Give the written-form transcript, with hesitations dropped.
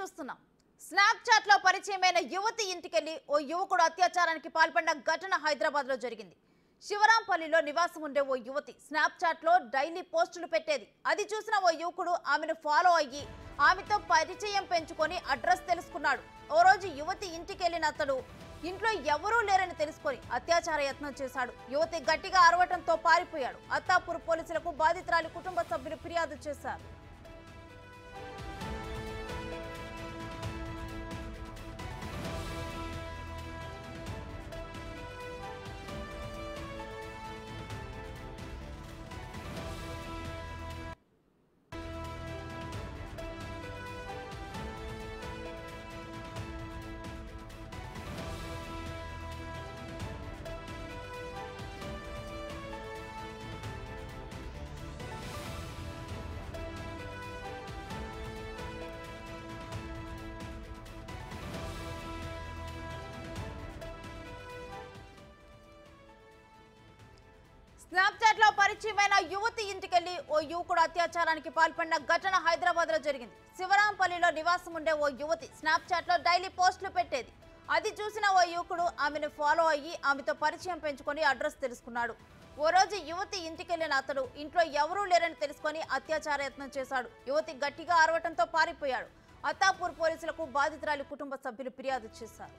చూస్తున్నాం. స్నాప్చాట్ లో పరిచయమైన యువతి ఇంటికెళ్లి ఓ యువకుడు అత్యాచారానికి పాల్పడిన ఘటన హైదరాబాద్ లో జరిగింది. శివరాంపల్లిలో నివాసం ఉండే ఓ యువతి స్నాప్చాట్ లో డైలీ పోస్టులు పెట్టేది. అది చూసిన ఓ యువకుడు ఆమెను ఫాలో అయ్యి ఆమెతో పరిచయం పెంచుకొని అడ్రస్ తెలుసుకున్నాడు. ఓ రోజు యువతి ఇంటికెళ్లిన అతడు ఇంట్లో ఎవరూ లేరని తెలుసుకొని అత్యాచార యత్నం చేశాడు. యువతి గట్టిగా అరవటంతో పారిపోయాడు. అత్తాపూర్ పోలీసులకు బాధితురాలి కుటుంబ సభ్యులు ఫిర్యాదు చేశారు. స్నాప్చాట్ లో పరిచయమైన యువతి ఇంటికెళ్లి ఓ యువకుడు అత్యాచారానికి పాల్పడిన ఘటన హైదరాబాద్ లో జరిగింది. శివరాంపల్లిలో నివాసం ఉండే ఓ యువతి స్నాప్చాట్ లో డైలీ పోస్టులు పెట్టేది. అది చూసిన ఓ యువకుడు ఆమెను ఫాలో అయ్యి ఆమెతో పరిచయం పెంచుకొని అడ్రస్ తెలుసుకున్నాడు. ఓ రోజు యువతి ఇంటికెళ్లిన అతడు ఇంట్లో ఎవరూ లేరని తెలుసుకొని అత్యాచార యత్నం చేశాడు. యువతి గట్టిగా అరవటంతో పారిపోయాడు. అత్తాపూర్ పోలీసులకు బాధితురాలి కుటుంబ సభ్యులు ఫిర్యాదు చేశారు.